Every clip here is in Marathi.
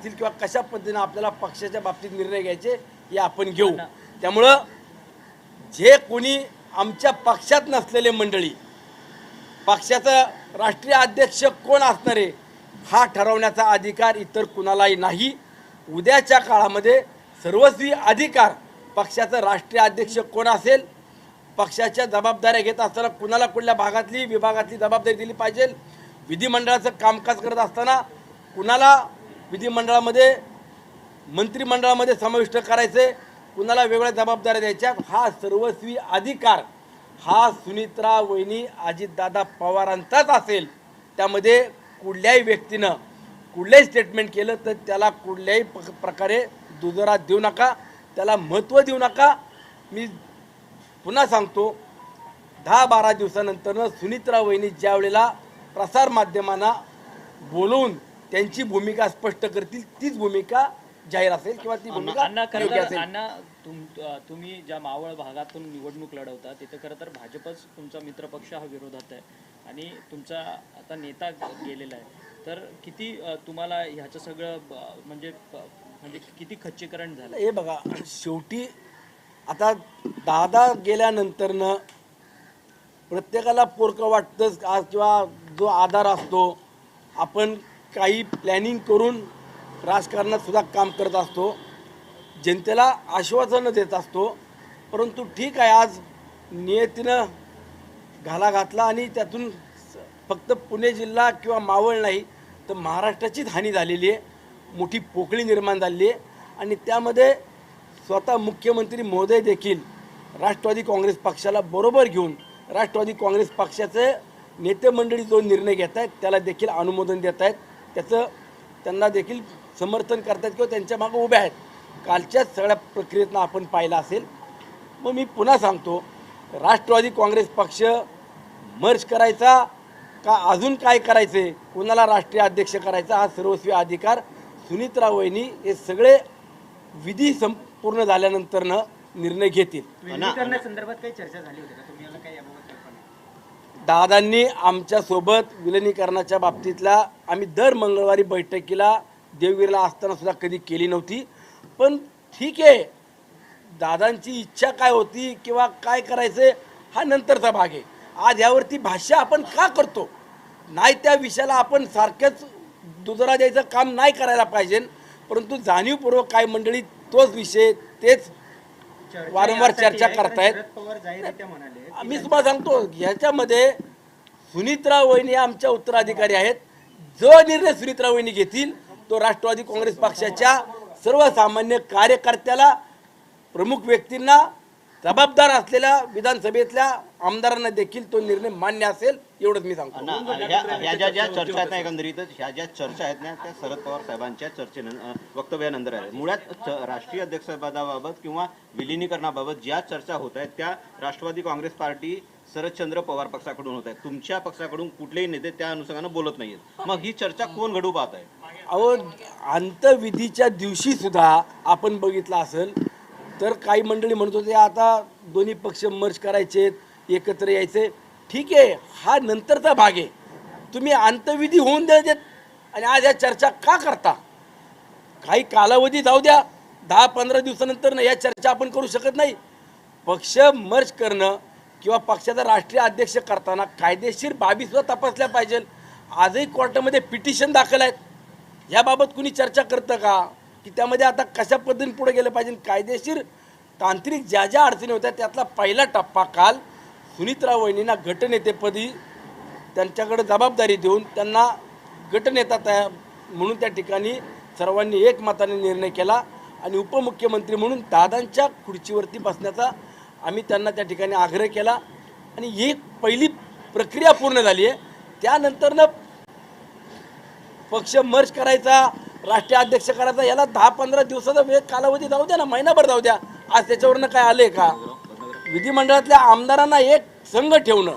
किंवा कशा पद्धतीने आपल्याला पक्षाच्या बाबतीत निर्णय घ्यायचे हे आपण घेऊ। त्यामुळं जे कोणी आमच्या पक्षात नसलेले मंडळी पक्षाचा राष्ट्रीय अध्यक्ष कोण असणार आहे हा ठरवण्याचा अधिकार इतर कुणालाही नाही। उद्याच्या काळामध्ये सर्वस्वी अधिकार पक्षाचा राष्ट्रीय अध्यक्ष कोण असेल, पक्षाच्या जबाबदाऱ्या घेत असताना कुणाला कुठल्या भागातली विभागातली जबाबदारी दिली पाहिजे, विधिमंडळाचं कामकाज करत असताना कुणाला विधिमंडळामध्ये मंत्रिमंडळामध्ये समाविष्ट करायचे, कुणाला वेगळ्या जबाबदाऱ्या द्यायच्या, हा सर्वस्वी अधिकार हा सुनित्रा वहिनी अजितदादा पवारांचाच असेल। त्यामध्ये कुठल्याही व्यक्तीनं कुठल्याही स्टेटमेंट केलं तर त्याला कुठल्याही प्रकारे दुजोरा देऊ नका, त्याला महत्त्व देऊ नका। मी पुन्हा सांगतो 10-12 दिवसानंतर सुनित्रा वहिनी ज्या वेळेला प्रसार माध्यमांना बोलवून त्यांची भूमिका स्पष्ट करतील तीच भूमिका जाहीर असेल किंवा ती भूमिका योग्य असेल। अण्णा तुम्ही ज्या मावळ भागातून निवडणूक लढवता तिथे खरं तर भाजपच तुमचा मित्रपक्ष हा विरोधात आहे आणि तुमचा आता नेता गेलेला आहे, तर किती तुम्हाला ह्याचं सगळं म्हणजे किती खच्चीकरण झालं? हे बघा, शेवटी आता दादा गेल्यानंतरनं प्रत्येकाला पोरकं वाटतंच आज किंवा जो आधार असतो आपण काही प्लॅनिंग करून राजकारणात सुद्धा काम करत असतो, जनतेला आश्वासनं देत असतो। परंतु ठीक आहे, आज नियतीनं घाला घातला आणि त्यातून फक्त पुणे जिल्हा किंवा मावळ नाही तर महाराष्ट्राचीच हानी झालेली आहे, मोठी पोकळी निर्माण झाली आहे। आणि त्यामध्ये स्वतः मुख्यमंत्री महोदय देखील राष्ट्रवादी काँग्रेस पक्षाला बरोबर घेऊन राष्ट्रवादी काँग्रेस पक्षाचे नेते मंडळी जो निर्णय घेत आहेत त्याला देखील अनुमोदन देत आहेत, त्याचं त्यांना देखील समर्थन करतात किंवा त्यांच्या मागे उभे आहेत। कालच्याच सगळ्या प्रक्रियेतनं आपण पाहिलं असेल। मग मी पुन्हा सांगतो, राष्ट्रवादी काँग्रेस पक्ष मर्ज करायचा का अजून काय करायचे, कोणाला राष्ट्रीय अध्यक्ष करायचा हा सर्वस्वी अधिकार सुनित्रा वहिनी हे सगळे विधी संपूर्ण झाल्यानंतरनं निर्णय घेतील। विलीनीकरणासंदर्भात काही चर्चा झाली होती का? तुम्हाला काही याबाबत कल्पना? दादांनी आमच्यासोबत विलिनीकरणाच्या बाबतीतला आम्ही दर मंगळवारी बैठकीला देवगिरीला असताना सुद्धा कधी केली नव्हती। पण ठीक आहे, दादांची इच्छा काय होती किंवा काय करायचं हा नंतरचा भाग आहे। आज यावरती भाष्य आपण का करतो नाही, त्या विषयाला आपण सारखेच दुजोरा द्यायचं काम नाही करायला पाहिजे। परंतु जाणीवपूर्वक काय मंडळी तोच विषय तेच वारंवार चर्चा करतायत। मी तुम्हाला सांगतो ह्याच्यामध्ये सुनित्रा वहिनी आमच्या उत्तराधिकारी आहेत। जो निर्णय सुनित्रा वहिनी घेतील तो राष्ट्रवादी काँग्रेस पक्षाच्या सर्वसामान्य कार्यकर्त्याला प्रमुख व्यक्तींना जबाबदार असलेल्या विधानसभेतल्या आमदारांना देखील तो निर्णय मान्य असेल एवढंच मी सांगतो। ह्या ज्या चर्चा आहेत ना, एकंदरीतच ह्या ज्या चर्चा आहेत ना त्या शरद पवार साहेबांच्या वक्तव्यानंतर आहे। मुळात राष्ट्रीय अध्यक्षपदाबाबत किंवा विलिनीकरणाबाबत ज्या चर्चा होत आहेत त्या राष्ट्रवादी काँग्रेस पार्टी शरदचंद्र पवार पक्षाकडून होत आहेत, तुमच्या पक्षाकडून कुठलेही नेते त्या अनुषंगानं बोलत नाहीत। मग ही चर्चा कोण घडू पाहत आहे? अहो, अंतविधीच्या दिवशी सुद्धा आपण बघितलं असेल तर काही मंडळी म्हणत होते आता दोन्ही पक्ष मर्ज करायचे, एकत्र यायचे। ठीक आहे, हा नंतरचा भाग आहे। तुम्ही अंतविधी होऊन द्यायचे आणि आज या चर्चा का करता? काही कालावधी जाऊ द्या, 10-15 दिवसानंतर या चर्चा आपण करू शकत नाही। पक्ष मर्ज करणं किंवा पक्षाचा राष्ट्रीय अध्यक्ष करताना कायदेशीर बाबी सुद्धा तपासल्या पाहिजे। आजही कोर्टामध्ये पिटिशन दाखल आहेत, याबाबत कुणी चर्चा करतं का की त्यामध्ये आता कशा पद्धतीने पुढे गेलं पाहिजे? कायदेशीर तांत्रिक ज्या ज्या अडचणी होत्या त्यातला पहिला टप्पा काल सुनित्रा वहिनींना गटनेतेपदी त्यांच्याकडे जबाबदारी देऊन त्यांना गटनेता तयार म्हणून त्या ठिकाणी सर्वांनी एकमताने निर्णय केला आणि उपमुख्यमंत्री म्हणून दादांच्या खुर्चीवरती बसण्याचा आम्ही त्यांना त्या ठिकाणी आग्रह केला आणि ही पहिली प्रक्रिया पूर्ण झाली आहे। त्यानंतरनं पक्ष मर्ज करायचा, राष्ट्रीय अध्यक्ष करायचा, याला 10-15 दिवसाचा वेळ कालावधी जाऊ द्या ना, महिनाभर जाऊ द्या। आज त्याच्यावरनं काय आलंय का? विधिमंडळातल्या आमदारांना एक संघ ठेवणं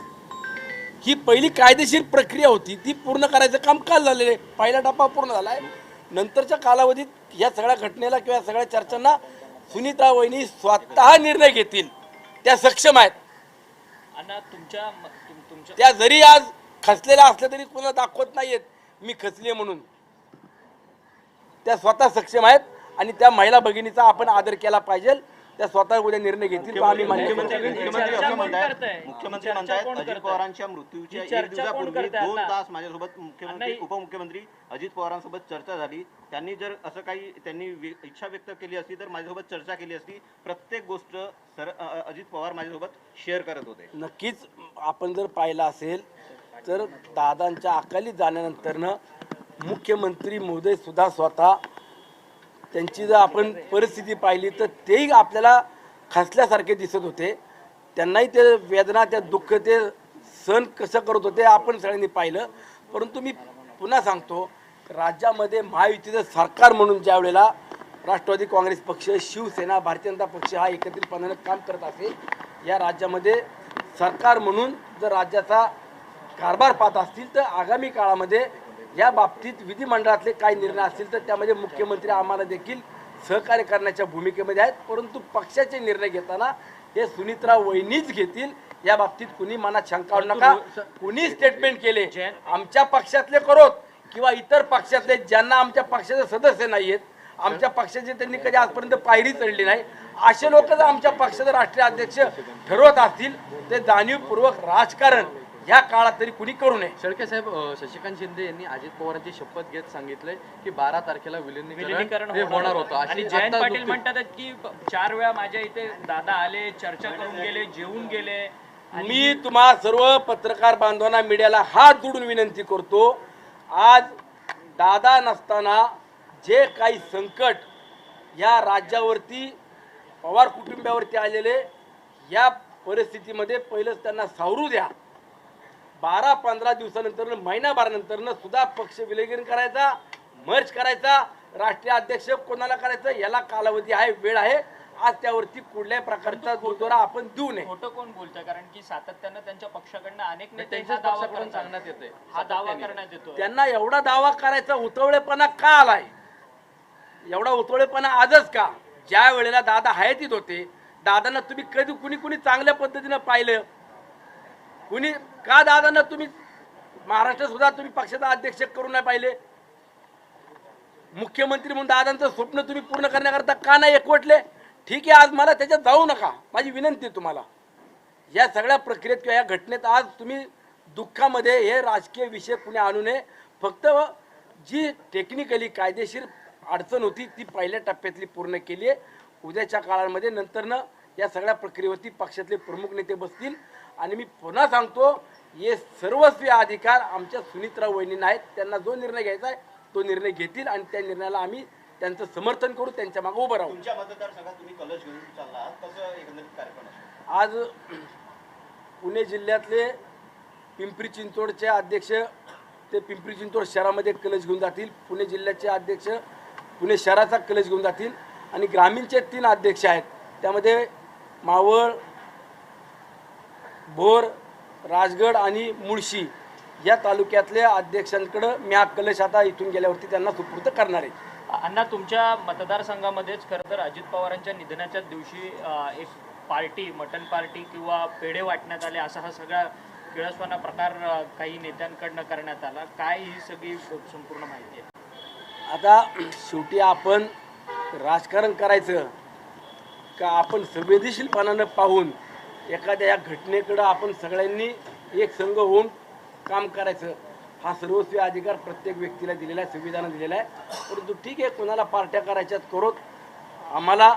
ही पहिली कायदेशीर प्रक्रिया होती, ती पूर्ण करायचं काम काल झालेलं आहे। पहिला टप्पा पूर्ण झाला आहे। नंतरच्या कालावधीत या सगळ्या घटनेला किंवा सगळ्या चर्चांना सुनित्रा वहिनी स्वतः निर्णय घेतील, त्या सक्षम आहेत। अण्णा तुमच्या त्या जरी आज खचलेल्या असल्या तरी कोणाला दाखवत नाहीयेत मी खचले म्हणून। त्या स्वतः सक्षम आहेत आणि त्या महिला भगिनीचा आपण आदर केला पाहिजे. त्या स्वतः उद्या निर्णय घेतील तो आम्ही मान्य करू. मुख्यमंत्री चर्चा असं कोण म्हणतायत करतंय? मुख्यमंत्री चर्चा म्हणतायत कोण अजित करतंय? पवारांच्या मृत्यूच्या ही एक चर्चा कोण दिवसापूर्वी करतंय 2 आता? तास माझ्यासोबत मुख्यमंत्री नाही. उपमुख्यमंत्री अजित पवारांसोबत चर्चा झाली. त्यांनी जर असं काही त्यांनी इच्छा व्यक्त केली असती तर माझ्यासोबत चर्चा केली असती. प्रत्येक गोष्ट अजित पवार माझ्यासोबत शेअर करत होते. नक्कीच आपण जर पाहिलं असेल तर दादांच्या अकाली जाण्यानंतरनं मुख्यमंत्री महोदय सुद्धा स्वतः त्यांची जर आपण परिस्थिती पाहिली तर तेही आपल्याला खचल्यासारखे दिसत होते. त्यांनाही ते वेदना त्या दुःख ते सहन कसं करत होते आपण सगळ्यांनी पाहिलं. परंतु मी पुन्हा सांगतो राज्यामध्ये महायुतीचं सरकार म्हणून ज्या वेळेला राष्ट्रवादी काँग्रेस पक्ष शिवसेना भारतीय जनता पक्ष हा एकत्रितपणाने काम करत असेल या राज्यामध्ये सरकार म्हणून जर राज्याचा कारभार पाहत असतील तर आगामी काळामध्ये या बाबतीत विधिमंडळातले काही निर्णय असतील तर त्यामध्ये मुख्यमंत्री आम्हाला देखील सहकार्य करण्याच्या भूमिकेमध्ये आहेत. परंतु पक्षाचे निर्णय घेताना हे सुनीतराव वहिनीच घेतील या बाबतीत कुणी मनात शंका आणू नका. कुणी स्टेटमेंट केले आमच्या पक्षातले करोत किंवा इतर पक्षातले ज्यांना आमच्या पक्षाचे सदस्य नाही आहेत आमच्या पक्षाचे त्यांनी कधी आजपर्यंत पायरी चढली नाही असे लोक जर आमच्या पक्षाचे राष्ट्रीय अध्यक्ष ठरवत असतील ते जाणीवपूर्वक राजकारण या काळात तरी कुणी करू नये. शेळके साहेब, शशिकांत शिंदे यांनी अजित पवारांची शपथ घेत सांगितलंय की 12 तारखेला विलिनीकरण हे होणार होतं. आणि जयंत पाटील म्हणतात की 4 वेळा माझ्या इथे दादा आले, चर्चा करून गेले, जेवून गेले. मी तुम्हा सर्व पत्रकार बांधवांना मीडियाला हात जोडून विनंती करतो, आज दादा नसताना जे काही संकट या राज्यावरती पवार कुटुंबावरती आलेले या परिस्थितीमध्ये पहिलंच त्यांना सावरू द्या. 12-15 दिवसानंतर महिनाभरानंतर सुद्धा पक्ष विलगीकरण करायचा, मर्ज करायचा, राष्ट्रीय अध्यक्ष कोणाला करायचं याला कालावधी आहे, वेळ आहे. आज त्यावरती कुठल्याही प्रकारचा दुजोरा आपण देऊ नये. खोटं कोण बोलतंय? कारण की सातत्यानं त्यांच्या पक्षाकडनं अनेक नेते त्यांच्याच हा दावा पक्षाकडून करतात. सांगण्यात येते. हा दावा करण्यात येतो. त्यांना एवढा दावा करायचा उतवळेपणा का आलाय? एवढा उतवळेपणा आजच का? ज्या वेळेला दादा हयातीत होते दादांना तुम्ही कधी कुणी चांगल्या पद्धतीनं पाहिलं? कुणी का दादांना तुम्ही महाराष्ट्र सुद्धा तुम्ही पक्षाचा अध्यक्ष करून नाही पाहिले? मुख्यमंत्री म्हणून दादांचं स्वप्न तुम्ही पूर्ण करण्याकरता का नाही एकवटले? ठीक आहे, आज मला त्याच्यात जाऊ नका, माझी विनंती आहे तुम्हाला. या सगळ्या प्रक्रियेत किंवा या घटनेत आज तुम्ही दुःखामध्ये हे राजकीय विषय कुणी आणू नये. फक्त जी टेक्निकली कायदेशीर अडचण होती ती पहिल्या टप्प्यातली पूर्ण केली आहे. उद्याच्या काळामध्ये नंतरनं या सगळ्या प्रक्रियेवरती पक्षातले प्रमुख नेते बसतील. आणि मी पुन्हा सांगतो हे सर्वस्वी अधिकार आमच्या सुनीतराव वहिनींना आहेत. त्यांना जो निर्णय घ्यायचा आहे तो निर्णय घेतील आणि त्या निर्णयाला आम्ही त्यांचं समर्थन करू, त्यांच्या मागे उभं राहू. तुमच्या मतदारसंघात तुम्ही कलश घेऊन चालला आहात, कसं एकंदरीत कार्यक्रम असेल? आज पुणे जिल्ह्यातले पिंपरी चिंचवडचे अध्यक्ष ते पिंपरी चिंचवड शहरामध्ये कलश घेऊन जातील. पुणे जिल्ह्याचे अध्यक्ष पुणे शहराचा कलश घेऊन जातील आणि ग्रामीणचे 3 अध्यक्ष आहेत. त्यामध्ये मावळ, भोर, राजगड आणि मुळशी या तालुक्यातल्या अध्यक्षांकडे मी हा कलश आता इथून गेल्यावरती त्यांना सुपूर्द करणार आहे. अण्णा, तुमच्या मतदारसंघामध्येच खरं तर अजित पवारांच्या निधनाच्या दिवशी एक पार्टी, मटन पार्टी किंवा पेढे वाटण्यात आले असा हा सगळा किळसवाना प्रकार काही नेत्यांकडनं करण्यात आला. काय ही सगळी संपूर्ण माहिती आहे? आता शेवटी आपण राजकारण करायचं का आपण संवेदनशीलपणानं पाहून एखाद्या या घटनेकडं आपण सगळ्यांनी एक संघ होऊन काम करायचं हा सर्वस्वी अधिकार प्रत्येक व्यक्तीला दिलेला आहे, संविधानाने दिलेला आहे. परंतु ठीक आहे, कोणाला पार्ट्या करायच्यात करोत. आम्हाला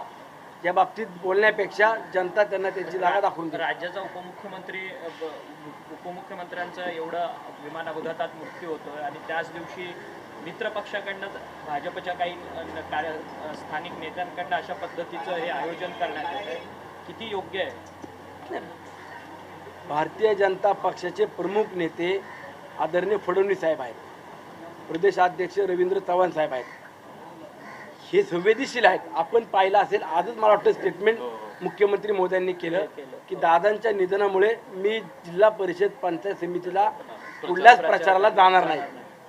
या बाबतीत बोलण्यापेक्षा जनता त्यांना त्यांची जागा दाखवून देईल. राज्याचा उपमुख्यमंत्र्यांचं एवढं विमान अपघातात मृत्यू होतोय आणि त्याच दिवशी मित्र पक्षाकडनं भाजपच्या काही स्थानिक नेत्यांकडनं अशा पद्धतीचं हे आयोजन करण्यात येत आहे. किती योग्य आहे? भारतीय जनता पक्षाचे प्रमुख नेते आदरणीय फडणवीस साहेब आहेत, प्रदेशाध्यक्ष रवींद्र चव्हाण साहेब आहेत. हे संवेदनशील आहेत. आपण पाहिलं असेल आजच मला वाटतं स्टेटमेंट मुख्यमंत्री मोदयांनी केलं की दादांच्या निधनामुळे मी जिल्हा परिषद पंचायत समितीला कुठल्याच प्रचाराला जाणार नाही.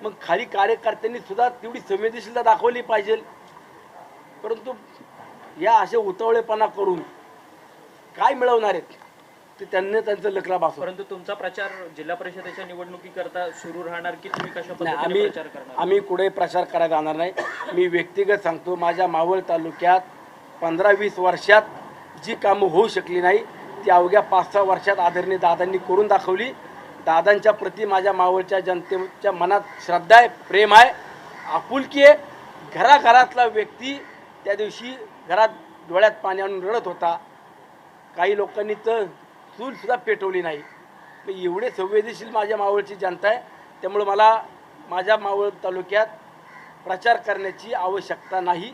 मग खाली कार्यकर्त्यांनी सुद्धा तेवढी संवेदनशीलता दाखवली पाहिजे. परंतु या असे उतावळेपणा करून काय मिळवणार आहेत? ते त्यांनी त्यांचं लकला बासू. परंतु तुमचा प्रचार जिल्हा परिषदेच्या निवडणुकीकरता सुरू राहणार की तुम्ही कशा पद्धतीने आम्ही प्रचार करणार? आम्ही कुठे प्रचार करायला जाणार नाही. मी व्यक्तिगत सांगतो, माझ्या मावळ तालुक्यात 15-20 वर्षात जी कामं होऊ शकली नाही ती अवघ्या 5-6 वर्षात आदरणीय दादांनी करून दाखवली. दादांच्या प्रती माझ्या मावळच्या जनतेच्या मनात श्रद्धा आहे, प्रेम आहे, आपुलकी आहे. घराघरातला व्यक्ती त्या दिवशी घरात डोळ्यात पाणी आणून रडत होता. काही लोकांनी तर चूलसुद्धा पेटवली नाही. एवढे संवेदनशील माझ्या मावळची जनता आहे. त्यामुळं मला माझ्या मावळ तालुक्यात प्रचार करण्याची आवश्यकता नाही.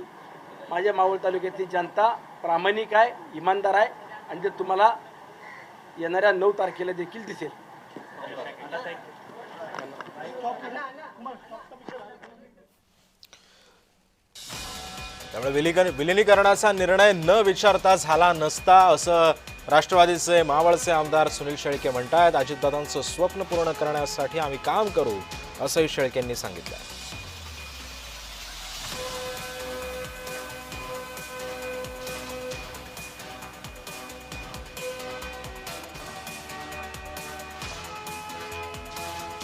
माझ्या मावळ तालुक्यातली जनता प्रामाणिक आहे, इमानदार आहे आणि ते तुम्हाला येणाऱ्या 9 तारखेला देखील दिसेल. त्यामुळे विलिनीकरणाचा निर्णय न विचारता झाला नसता असं राष्ट्रवादीचे मावळचे आमदार सुनील शेळके म्हणतात. अजितदादांचं स्वप्न पूर्ण करण्यासाठी आम्ही काम करू असंही शेळकेंनी सांगितलं.